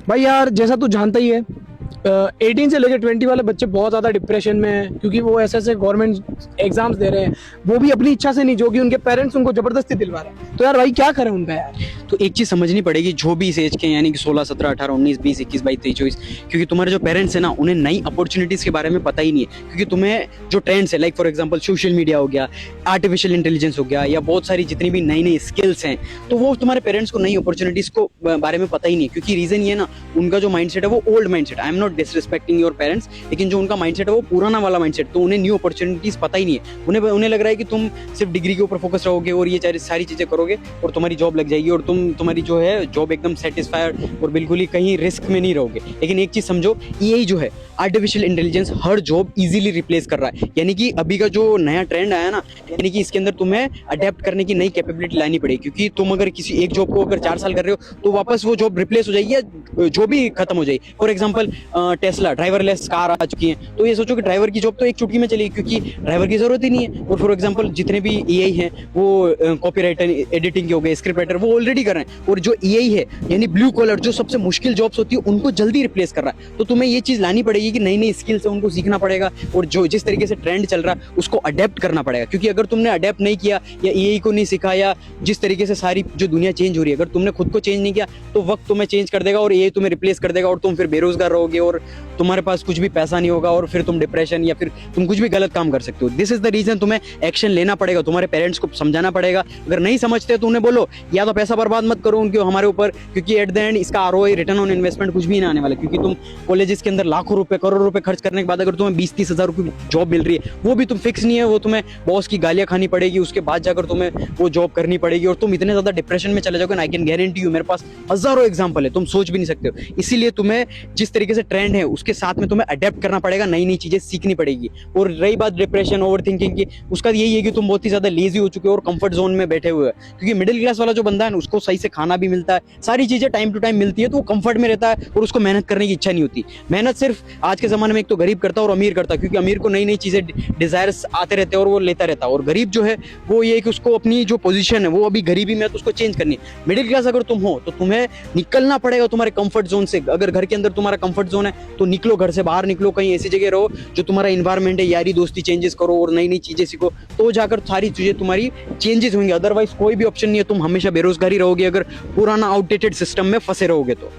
भाई यार जैसा तू जानता ही है, 18 से लेकर 20 वाले बच्चे बहुत ज़्यादा डिप्रेशन में हैं, क्योंकि वो ऐसे ऐसे गवर्नमेंट एग्जाम्स दे रहे हैं, वो भी अपनी इच्छा से नहीं, जो कि उनके पेरेंट्स उनको जबरदस्ती दिलवा रहे हैं। तो यार भाई क्या करें उनका यार। तो एक चीज़ समझनी पड़ेगी, जो भी इस एज के यानी कि 16, 17, 18, 19, 20, 21, 22, 23, 24, क्योंकि तुम्हारे जो पेरेंट्स हैं ना, उन्हें नई अपॉर्चुनिटीज़ के बारे में पता ही नहीं है। क्योंकि तुम्हें जो ट्रेंड्स है, like for example social media हो गया, आर्टिफिशियल इंटेलिजेंस हो गया, या बहुत सारी जितनी भी नई नई स्किल्स हैं, तो वो तुम्हारे पेरेंट्स को नई अपॉर्चुनिटीज़ को बारे में पता ही नहीं है। क्योंकि रीज़न ये ना, उनका जो माइंडसेट है वो old mindset. I am not disrespecting your parents, लेकिन जो उनका माइंडसेट है वो पुराना वाला माइंडसेट, तो उन्हें न्यू अपॉर्चुनिटीज़ पता ही नहीं है। उन्हें लग रहा है कि तुम सिर्फ डिग्री के ऊपर फोकस रहोगे और ये सारी चीज़ें करोगे और तुम्हारी जॉब लग जाएगी, और तुम्हारी जो है जॉब एकदम सेटिस्फाइड और बिल्कुल ही कहीं रिस्क में नहीं रहोगे। लेकिन एक चीज़ समझो, एआई जो है, आर्टिफिशियल इंटेलिजेंस, हर जॉब इजीली रिप्लेस कर रहा है। यानी कि अभी का जो नया ट्रेंड आया ना, यानी कि इसके अंदर तुम्हें अडेप्ट करने की नई कैपेबिलिटी लानी पड़ेगी। क्योंकि तुम अगर किसी एक जॉब को अगर 4 साल कर रहे हो, तो वापस वो जॉब रिप्लेस हो जाएगी या जॉब भी खत्म हो जाएगी। For example Tesla driverless car आ चुकी है, तो ये सोचो कि ड्राइवर की जॉब तो एक चुटकी में चलेगी, क्योंकि ड्राइवर की जरूरत ही नहीं है। और फॉर एग्जाम्पल जितने भी एआई हैं, वो कॉपी राइटर, एडिटिंग के हो गए, स्क्रिप्ट राइटर, वो ऑलरेडी कर रहे हैं। और जो एआई है, यानी ब्लू कॉलर, जो सबसे मुश्किल जॉब्स होती है, उनको जल्दी रिप्लेस कर रहा है। तो तुम्हें ये चीज़ लानी पड़ेगी कि नई नई स्किल्स है उनको सीखना पड़ेगा, और जो जिस तरीके से ट्रेंड चल रहा है उसको अडेप्ट करना पड़ेगा। क्योंकि अगर तुमने अडेप्ट नहीं किया या एआई को नहीं सीखा, या जिस तरीके से सारी जो दुनिया चेंज हो रही है, अगर तुमने खुद को चेंज नहीं किया, तो वक्त तुम्हें चेंज कर देगा और एआई तुम्हें रिप्लेस कर देगा, और तुम फिर बेरोजगार रहोगे और तुम्हारे पास कुछ भी पैसा नहीं होगा, और फिर तुम डिप्रेशन या फिर तुम कुछ भी गलत काम कर सकते हो। दिस इज द रीजन तुम्हें एक्शन लेना पड़ेगा, तुम्हारे पेरेंट्स को समझाना पड़ेगा। अगर नहीं समझते तो उन्हें बोलो, या तो पैसा बर्बाद मत करो उनके हमारे ऊपर, क्योंकि एट द एंड इसका आरओआई, रिटर्न ऑन इन्वेस्टमेंट, कुछ भी नहीं आने वाला। क्योंकि तुम कॉलेजेस के अंदर लाखों रुपए, करोड़ रुपए खर्च करने के बाद अगर तुम्हें 20-30 हज़ार रुपये जॉब मिल रही है, वो भी तुम फिक्स नहीं है, वो तुम्हें बॉस की गालियां खानी पड़ेगी, उसके बाद जाकर तुम्हें वो जॉब करनी पड़ेगी, और तुम इतने ज्यादा डिप्रेशन में चले जाओगे ना। आई कैन गारंटी यू, मेरे पास हजारों एग्जाम्पल है, तुम सोच भी नहीं सकते हो। इसीलिए तुम्हें जिस तरीके से ट्रेंड है उसके साथ में तुम्हें अडेप्ट करना पड़ेगा, नई नई चीजें सीखनी पड़ेगी। और रही बात डिप्रेशन, ओवर थिंकिंग की, उसका यही है कि तुम बहुत ही ज्यादा लेजी हो चुके हो और कंफर्ट जोन में बैठे हुए हो। क्योंकि मिडिल क्लास वाला जो बंदा है ना, उसको सही से खाना भी मिलता है, सारी चीजें टाइम टू टाइम मिलती है, तो वो कंफर्ट में रहता है और उसको मेहनत करने की इच्छा नहीं होती। मेहनत सिर्फ आज के जमाने में एक तो गरीब करता है और अमीर करता है, क्योंकि अमीर को नई नई चीजें, डिजायर्स आते रहते हैं और वो लेता रहता है। और गरीब जो है वो ये कि उसको अपनी जो पोजीशन है वो अभी गरीबी में है, तो उसको चेंज करनी है। मिडिल क्लास अगर तुम हो तो तुम्हें निकलना पड़ेगा तुम्हारे कंफर्ट जोन से। अगर घर के अंदर तुम्हारा कंफर्ट जोन है तो निकलो, घर से बाहर निकलो, कहीं ऐसी जगह रहो जो तुम्हारा इन्वायरमेंट है, यारी दोस्ती चेंजेस करो और नई नई चीजें सीखो, तो जाकर सारी चीजें तुम्हारी चेंजेस होंगी। अदरवाइज कोई भी ऑप्शन नहीं है, तुम हमेशा बेरोजगारी रहोगे अगर पुराना आउटडेटेड सिस्टम में फंसे रहोगे तो।